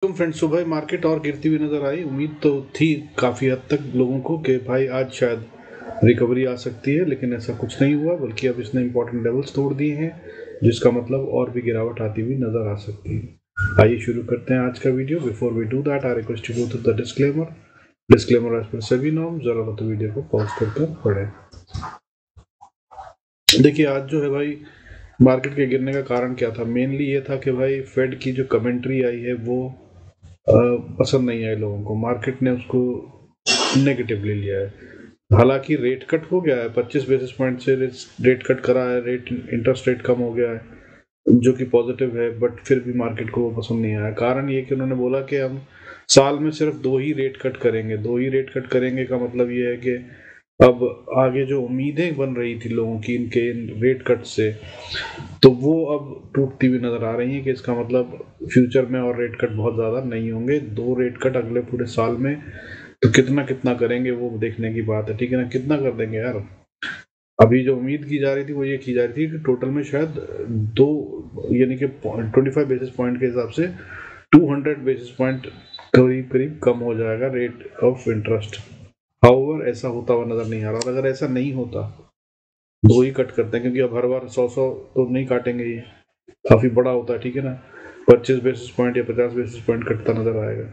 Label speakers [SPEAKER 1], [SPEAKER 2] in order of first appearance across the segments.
[SPEAKER 1] तुम फ्रेंड्स, सुबह मार्केट और गिरती हुई नजर आई। उम्मीद तो थी काफी हद तक लोगों को कि भाई आज शायद रिकवरी आ सकती है, लेकिन ऐसा कुछ नहीं हुआ, बल्कि अब इसने इंपॉर्टेंट लेवल्स तोड़ दिए हैं, जिसका मतलब और भी गिरावट आती हुई नजर आ सकती है। आइए शुरू करते हैं आज का video. Before we do that, I request you go to the disclaimer. Disclaimer as per सभी नॉर्म, जरा तो वीडियो को पॉज कर पढ़ें। देखिए, आज जो है भाई मार्केट के गिरने का कारण क्या था? मेनली ये था कि भाई फेड की जो कमेंट्री आई है वो पसंद नहीं आई लोगों को। मार्केट ने उसको नेगेटिवली लिया है। हालांकि रेट कट हो गया है, 25 बेसिस पॉइंट से रेट कट करा है, इंटरेस्ट रेट कम हो गया है, जो कि पॉजिटिव है, बट फिर भी मार्केट को वो पसंद नहीं आया। कारण ये कि उन्होंने बोला कि हम साल में सिर्फ 2 ही रेट कट करेंगे। 2 ही रेट कट करेंगे का मतलब ये है कि अब आगे जो उम्मीदें बन रही थी लोगों की इनके रेट कट से, तो वो अब टूटती हुई नजर आ रही है कि इसका मतलब फ्यूचर में और रेट कट बहुत ज़्यादा नहीं होंगे। 2 रेट कट अगले पूरे साल में, तो कितना कितना करेंगे वो देखने की बात है, ठीक है ना? कितना कर देंगे यार? अभी जो उम्मीद की जा रही थी वो ये की जा रही थी कि टोटल में शायद 2, यानी कि 25 बेसिस पॉइंट के हिसाब से 200 बेसिस पॉइंट करीब करीब कम हो जाएगा रेट ऑफ इंटरेस्ट। हाउएवर ऐसा होता हुआ नजर नहीं आ रहा। और अगर ऐसा नहीं होता, 2 ही कट करते हैं, क्योंकि अब हर बार 100 तो नहीं काटेंगे, ये काफी बड़ा होता है, ठीक है ना? 25 बेसिस पॉइंट या 50 बेसिस पॉइंट कटता नजर आएगा।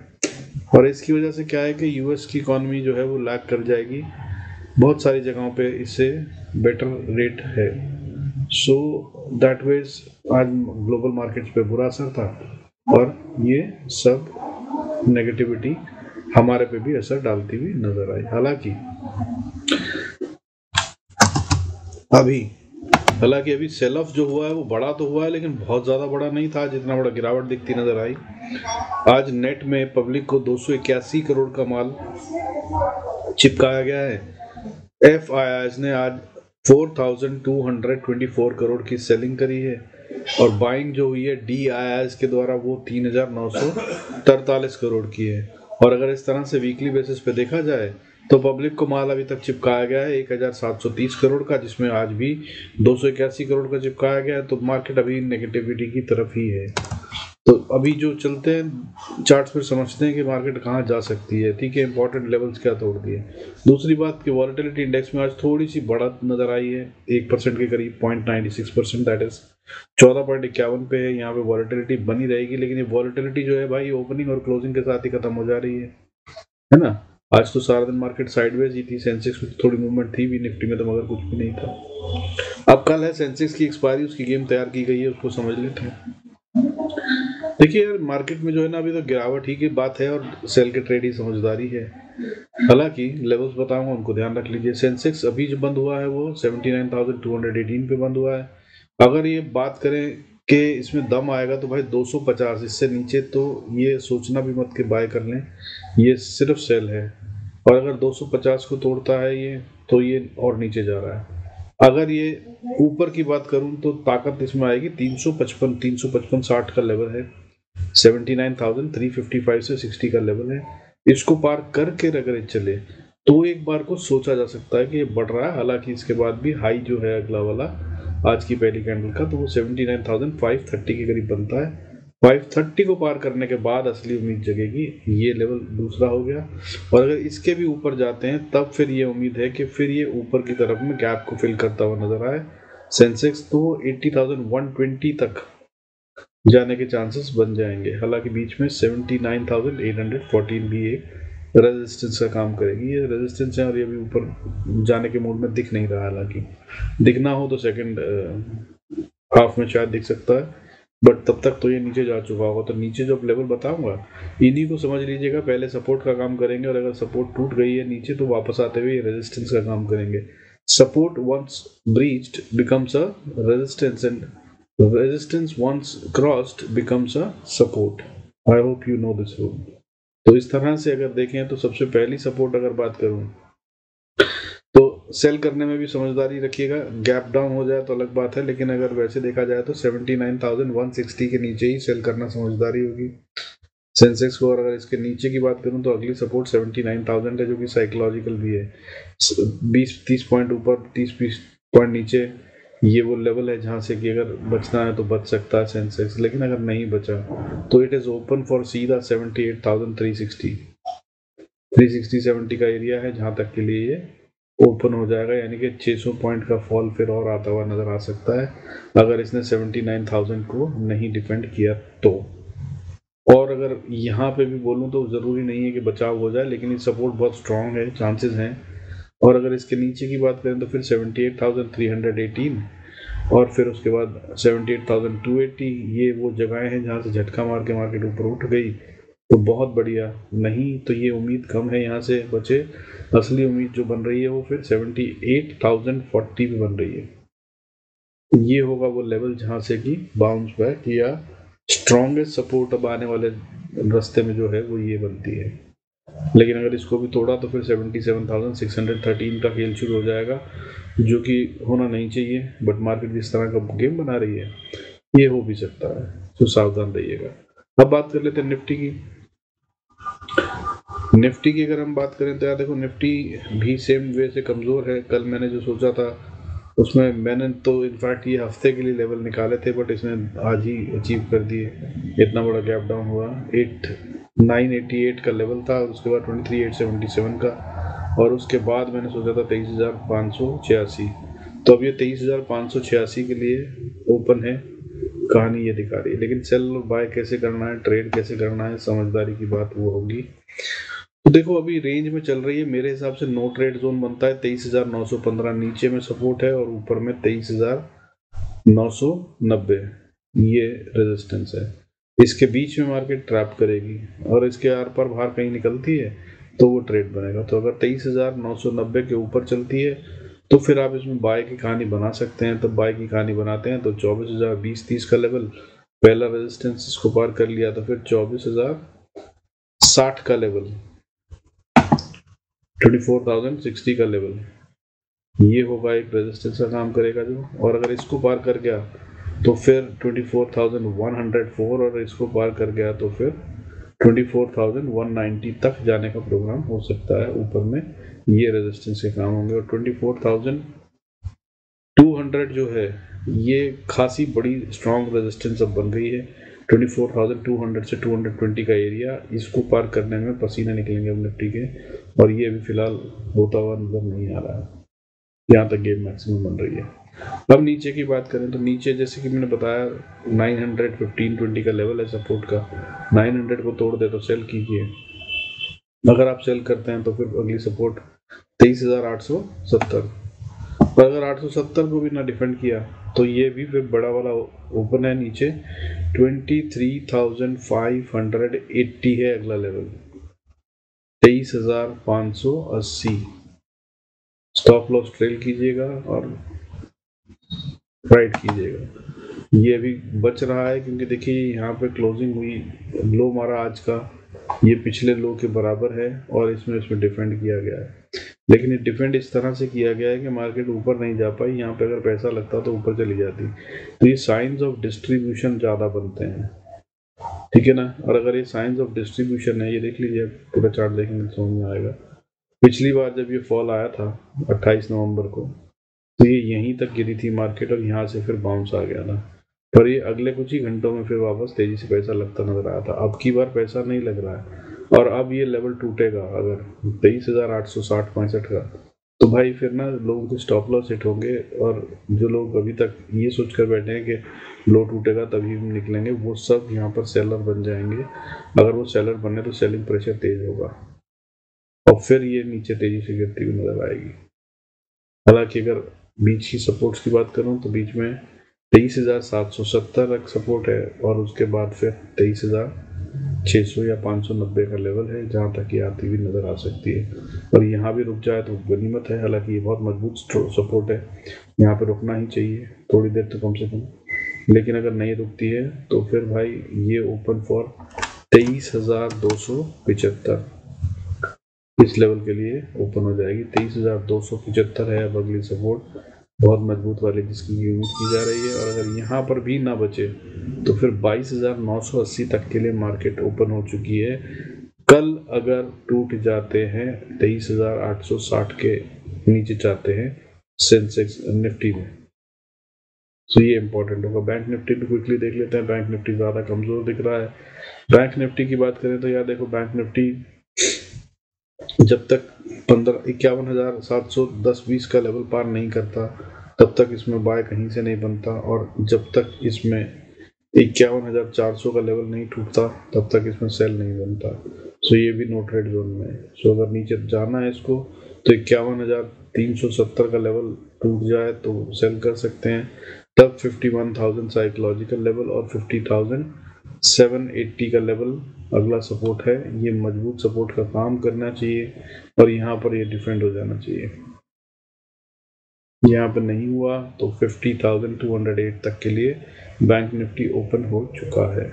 [SPEAKER 1] और इसकी वजह से क्या है कि यूएस की इकोनॉमी जो है वो लैग कर जाएगी। बहुत सारी जगहों पे इससे बेटर रेट है। सो दैट वेज आज ग्लोबल मार्केट्स पे बुरा असर था, और ये सब नेगेटिविटी हमारे पे भी असर डालती हुई नजर आई। हालांकि अभी सेल ऑफ जो हुआ है वो बड़ा तो हुआ है, लेकिन बहुत ज़्यादा बड़ा नहीं था जितना बड़ा गिरावट दिखती नजर आई। आज नेट में पब्लिक को 281 करोड़ का माल चिपकाया गया है। एफआईआई ने आज 4224 करोड़ की सेलिंग करी है, और बाइंग जो हुई है डीआईआई के द्वारा वो 3943 करोड़ की है। और अगर इस तरह से वीकली बेसिस पे देखा जाए तो पब्लिक को माल अभी तक चिपकाया गया है 1730 करोड़ का, जिसमें आज भी 281 करोड़ का चिपकाया गया है। तो मार्केट अभी नेगेटिविटी की तरफ ही है। तो अभी जो चलते हैं चार्ट्स पर, समझते हैं कि मार्केट कहाँ जा सकती है, ठीक है? इंपॉर्टेंट लेवल्स क्या तोड़ दिए। दूसरी बात कि वॉलेटिलिटी इंडेक्स में आज थोड़ी सी बढ़त नजर आई है, 1% के करीब, 0.96%, दैट इज 14.51 पे है। यहाँ पे वॉलेटिलिटी बनी रहेगी, लेकिन ये वॉलेटिलिटी जो है भाई ओपनिंग और क्लोजिंग के साथ ही खत्म हो जा रही है ना? आज तो सारा दिन मार्केट साइडवेज ही थी। सेंसेक्स में थोड़ी मूवमेंट थी भी, निफ्टी में तो मगर कुछ भी नहीं था। अब कल है सेंसेक्स की एक्सपायरी, उसकी गेम तैयार की गई है, उसको समझ लेते हैं। देखिए यार, मार्केट में जो है ना अभी तो गिरावट ही की बात है, और सेल के ट्रेड ही समझदारी है। हालांकि लेवल्स बताऊंगा, उनको ध्यान रख लीजिए। सेंसेक्स अभी जो बंद हुआ है वो 79,218 पे बंद हुआ है। अगर ये बात करें कि इसमें दम आएगा तो भाई 250, इससे नीचे तो ये सोचना भी मत कि बाय कर लें, ये सिर्फ सेल है। और अगर 250 को तोड़ता है ये, तो ये और नीचे जा रहा है। अगर ये ऊपर की बात करूं तो ताकत इसमें आएगी 355 60 का लेवल है। 79,355 से 60 का लेवल है। इसको पार करके अगर ये चले तो एक बार को सोचा जा सकता है कि ये बढ़ रहा है। हालांकि इसके बाद भी हाई जो है अगला वाला आज की पहली कैंडल का, तो वो 79,530 के करीब बनता है। 530 को पार करने के बाद असली उम्मीद जगेगी। ये लेवल दूसरा हो गया, और अगर इसके भी ऊपर जाते हैं तब फिर ये उम्मीद है कि फिर ये ऊपर की तरफ में गैप को फिल करता हुआ नजर आए। सेंसेक्स तो 80,120 तक जाने के चांसेस बन जाएंगे। हालांकि बीच में 79,814 भी एक रेजिस्टेंस का काम करेगी। ये रेजिस्टेंस है, और ये भी ऊपर जाने के मूड में दिख नहीं रहा। हालांकि दिखना हो तो सेकंड हाफ में शायद दिख सकता है, बट तब तक तो ये नीचे जा चुका होगा। तो नीचे जो लेवल बताऊंगा इन्हीं को समझ लीजिएगा, पहले सपोर्ट का काम करेंगे, और अगर सपोर्ट टूट गई है नीचे तो वापस आते हुए रेजिस्टेंस का काम करेंगे। Support once breached becomes a resistance, and resistance once crossed becomes a support. I hope you know this rule. तो इस तरह से अगर देखें तो सबसे पहली सपोर्ट अगर बात करूं तो सेल करने में भी समझदारी रखिएगा। गैप डाउन हो जाए तो अलग बात है, लेकिन अगर वैसे देखा जाए तो 79,160 के नीचे ही सेल करना समझदारी होगी सेंसेक्स को। और अगर इसके नीचे की बात करूं तो अगली सपोर्ट 79,000 है, जो कि साइकोलॉजिकल भी है। 20-30 पॉइंट ऊपर, 30-20 पॉइंट नीचे ये वो लेवल है जहाँ से कि अगर बचना है तो बच सकता है सेंसेक्स, लेकिन अगर नहीं बचा तो इट इज़ ओपन फॉर सीधा 78,360 360-70 का एरिया है जहाँ तक के लिए ये ओपन हो जाएगा, यानी कि 600 पॉइंट का फॉल फिर और आता हुआ नजर आ सकता है अगर इसने 79,000 को नहीं डिफेंड किया तो। और अगर यहाँ पे भी बोलूँ तो ज़रूरी नहीं है कि बचाव हो जाए, लेकिन ये सपोर्ट बहुत स्ट्रांग है, चांसेस हैं। और अगर इसके नीचे की बात करें तो फिर 78,318 और फिर उसके बाद 78,280, ये वो जगहें हैं जहाँ से झटका मार के मार्केट ऊपर उठ गई तो बहुत बढ़िया, नहीं तो ये उम्मीद कम है यहाँ से बचे। असली उम्मीद जो बन रही है वो फिर 78,040 पे बन रही है। ये होगा वो लेवल जहाँ से कि बाउंस बैक या स्ट्रॉन्गेस्ट सपोर्ट अब आने वाले रास्ते में जो है वो ये बनती है। लेकिन अगर इसको भी तोड़ा तो फिर 77,613 का खेल शुरू हो जाएगा, जो कि होना नहीं चाहिए, बट मार्केट जिस तरह का गेम बना रही है ये हो भी सकता है, तो सावधान रहिएगा। अब बात कर लेते हैं निफ्टी की। निफ्टी की अगर हम बात करें तो यार देखो, निफ्टी भी सेम वे से कमज़ोर है। कल मैंने जो सोचा था उसमें मैंने तो इनफैक्ट ये हफ्ते के लिए लेवल निकाले थे, बट इसने आज ही अचीव कर दिए। इतना बड़ा गैप डाउन हुआ, 988 का लेवल था, उसके बाद 23,877 का, और उसके बाद मैंने सोचा था 23,586। तो अब ये 23,586 के लिए ओपन है, कहानी ये दिखा रही है। लेकिन सेल और बाय कैसे करना है, ट्रेड कैसे करना है, समझदारी की बात वो होगी। तो देखो अभी रेंज में चल रही है, मेरे हिसाब से नो ट्रेड जोन बनता है 23,915, नीचे में सपोर्ट है और ऊपर में 23,990 ये रेजिस्टेंस है। इसके बीच में मार्केट ट्रैप करेगी और इसके आर पार बाहर कहीं निकलती है तो वो ट्रेड बनेगा। तो अगर 23,990 के ऊपर चलती है तो फिर आप इसमें बाय की कहानी बना सकते हैं। तो बाय की कहानी बनाते हैं तो 24,020-30 का लेवल पहला रेजिस्टेंस, इसको पार कर लिया तो फिर 24,060 का लेवल, 24,060 का लेवल, ये होगा एक रेजिस्टेंस का काम करेगा जो। और अगर इसको पार कर गया तो फिर 24,104, और इसको पार कर गया तो फिर 24,190 तक जाने का प्रोग्राम हो सकता है ऊपर में। ये रेजिस्टेंस के काम होंगे। और 24,200 जो है ये खासी बड़ी स्ट्रॉन्ग रेजिस्टेंस अब बन गई है। 24,200 से 220 का एरिया, इसको पार करने में पसीने निकलेंगे अब निफ्टी के, और ये अभी फिलहाल होता हुआ नजर नहीं आ रहा है। यहाँ तक गेम मैक्सिमम बन रही है। अब नीचे की बात करें तो नीचे जैसे कि मैंने बताया 915-20 का लेवल है सपोर्ट का, 900 को तोड़ दे तो सेल कीजिए। अगर आप सेल करते हैं तो फिर अगली सपोर्ट 23,870, और अगर 870 को भी ना डिफेंड किया तो ये भी फिर बड़ा वाला ओपन है नीचे, 23,580 है अगला लेवल, 23,580। स्टॉप लॉस ट्रेल कीजिएगा और राइट कीजिएगा। ये अभी बच रहा है क्योंकि देखिए यहाँ पे क्लोजिंग हुई, लो मारा आज का, ये पिछले लो के बराबर है और इसमें डिफेंड किया गया है। लेकिन ये डिफेंड इस तरह से किया गया है कि मार्केट ऊपर नहीं जा पाई। यहाँ पे अगर पैसा लगता तो ऊपर चली जाती। तो ये साइंस ऑफ डिस्ट्रीब्यूशन ज़्यादा बनते हैं, ठीक है ना। और अगर ये साइंस ऑफ डिस्ट्रीब्यूशन है, ये देख लीजिए, पूरा चार्ट देखेंगे तो समझ में आएगा। पिछली बार जब ये फॉल आया था 28 नवंबर को, तो ये यहीं तक गिरी थी मार्केट और यहाँ से फिर बाउंस आ गया था, पर ये अगले कुछ ही घंटों में फिर वापस तेजी से पैसा लगता नजर आया था। अब की बार पैसा नहीं लग रहा है, और अब ये लेवल टूटेगा अगर 23,860-65 का, तो भाई फिर ना लोगों के स्टॉप लॉस हिट होंगे। और जो लोग अभी तक ये सोच कर बैठे हैं कि लो टूटेगा तभी हम निकलेंगे, वो सब यहाँ पर सेलर बन जाएंगे। अगर वो सेलर बने तो सेलिंग प्रेशर तेज होगा और फिर ये नीचे तेजी से गिरती हुई नजर आएगी। हालांकि अगर बीच की सपोर्ट्स की बात करूं तो बीच में 23,770 एक सपोर्ट है और उसके बाद फिर 23,600 या 590 का लेवल है जहां तक ये आती हुई नजर आ सकती है। और यहाँ भी रुक जाए तो गनीमत है, हालांकि ये बहुत मजबूत सपोर्ट है, यहाँ पे रुकना ही चाहिए थोड़ी देर तो कम से कम। लेकिन अगर नहीं रुकती है तो फिर भाई ये ओपन फॉर 23,275 इस लेवल के लिए ओपन हो जाएगी। 23,275 है अब अगली सपोर्ट, बहुत मजबूत वाली जिसकी उम्मीद की जा रही है। और अगर यहाँ पर भी ना बचे तो फिर 22,980 तक के लिए मार्केट ओपन हो चुकी है। कल अगर टूट जाते हैं 23,860 के नीचे जाते हैं सेंसेक्स निफ्टी में, सो ये इंपॉर्टेंट होगा। बैंक निफ्टी भी क्विकली देख लेते हैं। बैंक निफ्टी ज़्यादा कमज़ोर दिख रहा है। बैंक निफ्टी की बात करें तो यार देखो, बैंक निफ्टी जब तक 51,710-20 का लेवल पार नहीं करता तब तक इसमें बाय कहीं से नहीं बनता, और जब तक इसमें 51,400 का लेवल नहीं टूटता तब तक इसमें सेल नहीं बनता। सो ये भी नो ट्रेड जोन में है। सो अगर नीचे जाना है इसको तो 51,370 का लेवल टूट जाए तो सेल कर सकते हैं। तब 51,000 साइकोलॉजिकल लेवल और 50,780 का लेवल अगला सपोर्ट है। ये मजबूत सपोर्ट का काम करना चाहिए और यहाँ पर ये डिफेंड हो जाना चाहिए। यहाँ पर नहीं हुआ तो 50,208 तक के लिए बैंक निफ्टी ओपन हो चुका है।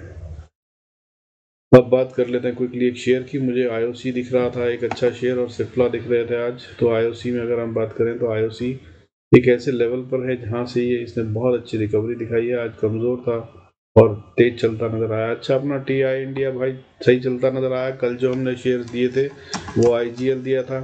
[SPEAKER 1] अब बात कर लेते हैं क्विकली एक शेयर की। मुझे आईओसी दिख रहा था एक अच्छा शेयर, और सिप्ला दिख रहे थे आज। तो आईओसी में अगर हम बात करें तो आईओसी एक ऐसे लेवल पर है जहाँ से ये इसने बहुत अच्छी रिकवरी दिखाई है। आज कमज़ोर था और तेज चलता नजर आया। अच्छा, अपना टीआई इंडिया भाई सही चलता नजर आया। कल जो हमने शेयर दिए थे वो आईजीएल दिया था,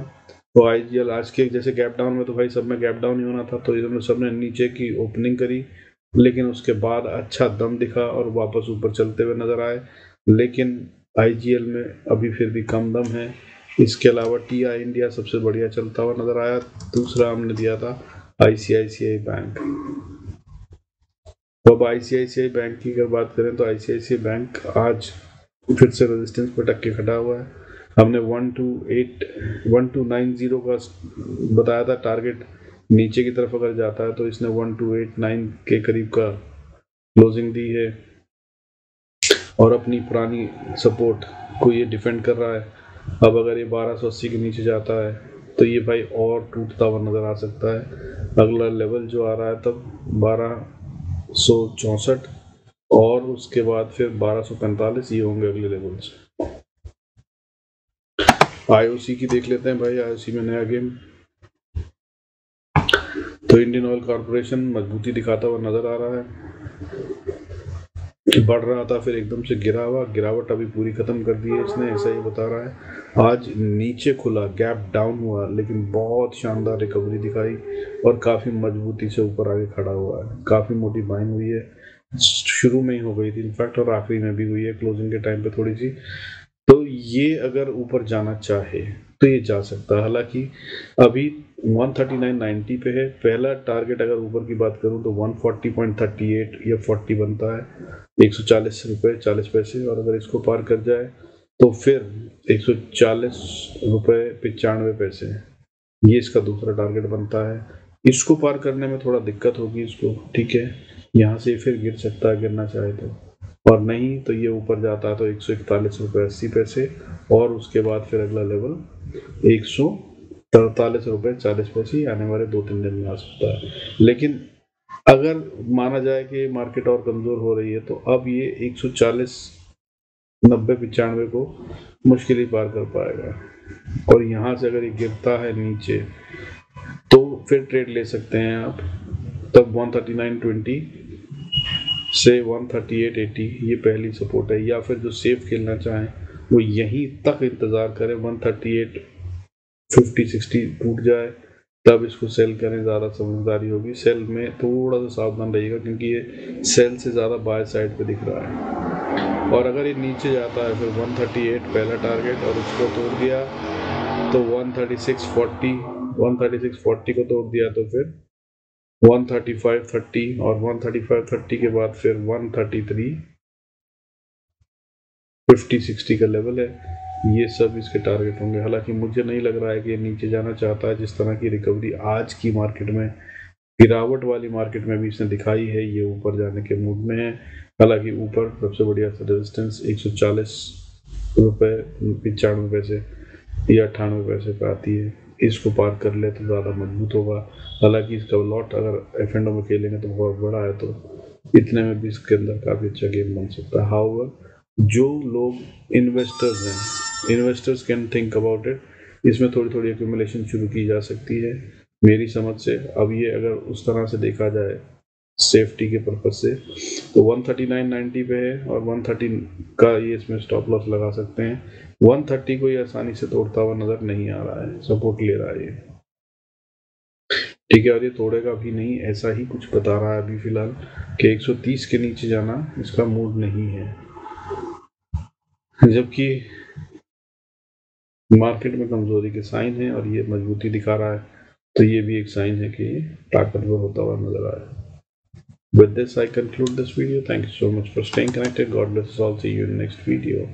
[SPEAKER 1] तो आईजीएल आज के जैसे गैप डाउन में तो भाई सब में गैप डाउन ही होना था, तो इन्होंने सबने नीचे की ओपनिंग करी, लेकिन उसके बाद अच्छा दम दिखा और वापस ऊपर चलते हुए नजर आए। लेकिन आईजीएल में अभी फिर भी कम दम है। इसके अलावा टीआई इंडिया सबसे बढ़िया चलता हुआ नजर आया। दूसरा हमने दिया था आईसीआईसीआई बैंक। तो अब आईसीआईसीआई बैंक की अगर बात करें तो आईसीआईसीआई बैंक आज फिर से रेजिस्टेंस पर टक के खड़ा हुआ है। हमने 1290 का बताया था टारगेट, नीचे की तरफ अगर जाता है तो इसने 1289 के करीब का क्लोजिंग दी है और अपनी पुरानी सपोर्ट को ये डिफेंड कर रहा है। अब अगर ये 1280 के नीचे जाता है तो ये भाई और टूटता हुआ नजर आ सकता है। अगला लेवल जो आ रहा है तब 1264 और उसके बाद फिर 1245 ये होंगे अगले लेवल्स। आईओसी की देख लेते हैं भाई। आईओसी में नया गेम तो इंडियन ऑयल कॉर्पोरेशन मजबूती दिखाता हुआ नजर आ रहा है। बढ़ रहा था फिर एकदम से गिरा हुआ, गिरावट अभी पूरी खत्म कर दी है इसने, ऐसा ही बता रहा है। आज नीचे खुला, गैप डाउन हुआ, लेकिन बहुत शानदार रिकवरी दिखाई और काफी मजबूती से ऊपर आगे खड़ा हुआ है। काफी मोटी बाइंग हुई है, शुरू में ही हो गई थी इनफैक्ट और आखिरी में भी हुई है क्लोजिंग के टाइम पे थोड़ी सी। तो ये अगर ऊपर जाना चाहे तो ये जा सकता है। हालांकि अभी 139.90 पे है। पहला टारगेट अगर ऊपर की बात करूं तो 140.38 या 40 बनता है, 140 रुपये 40 पैसे। और अगर इसको पार कर जाए तो फिर 140 रुपये 95 पैसे, ये इसका दूसरा टारगेट बनता है। इसको पार करने में थोड़ा दिक्कत होगी इसको, ठीक है। यहाँ से फिर गिर सकता है गिरना चाहे तो, और नहीं तो ये ऊपर जाता है तो 141 रुपये 80 पैसे और उसके बाद फिर अगला लेवल 143 रुपये 40 पैसे आने वाले 2-3 दिन में आ सकता है। लेकिन अगर माना जाए कि मार्केट और कमजोर हो रही है तो अब ये 140 90 95 को मुश्किल ही पार कर पाएगा, और यहाँ से अगर ये गिरता है नीचे तो फिर ट्रेड ले सकते हैं आप। तब 139.20 से 138.80 ये पहली सपोर्ट है, या फिर जो सेफ खेलना चाहें वो यहीं तक इंतज़ार करें 138.50-60 टूट जाए तब इसको सेल करें, ज़्यादा समझदारी होगी। सेल में थोड़ा सा सावधान रहिएगा क्योंकि ये सेल से ज़्यादा बाय साइड पे दिख रहा है। और अगर ये नीचे जाता है फिर 138 पहला टारगेट और उसको तोड़ दिया तो 136.40 को तोड़ दिया तो फिर 135.30 और 135.30 के बाद फिर 133.50-60 का लेवल है। ये सब इसके टारगेट होंगे। हालांकि मुझे नहीं लग रहा है कि ये नीचे जाना चाहता है। जिस तरह की रिकवरी आज की मार्केट में, गिरावट वाली मार्केट में भी इसने दिखाई है, ये ऊपर जाने के मूड में है। हालांकि ऊपर सबसे बढ़िया रेजिस्टेंस 140 रुपये 95 पैसे या 98 पैसे पे आती है। इसको पार कर ले तो ज़्यादा मजबूत होगा। हालांकि इसका लॉट अगर एफ&ओ में खेलेंगे तो बहुत बड़ा है, तो इतने में भी इसके अंदर काफ़ी अच्छा गेम बन सकता है। हाउएवर जो लोग इन्वेस्टर्स हैं, investors can think about it. इसमें थोड़ी थोड़ी एक्यूमुलेशन शुरू की जा सकती है मेरी समझ से। अब ये अगर उस तरह से देखा जाए सेफ्टी के पर्पज से तो 139.90 पे है और 130 का ये इसमें स्टॉप लॉस लगा सकते हैं। 130 को ये आसानी से तोड़ता हुआ नजर नहीं आ रहा है, सपोर्ट ले रहा है ये। ठीक है, और ये तोड़ेगा भी नहीं, ऐसा ही कुछ बता रहा है अभी फिलहाल कि 130 के नीचे जाना इसका मूड नहीं है, जबकि मार्केट में कमजोरी के साइन है और ये मजबूती दिखा रहा है, तो ये भी एक साइन है कि ये ताकतवर होता हुआ नजर आ रहा है। With this, I conclude this video. Thank you so much for staying connected. God bless us all. See you in the next video.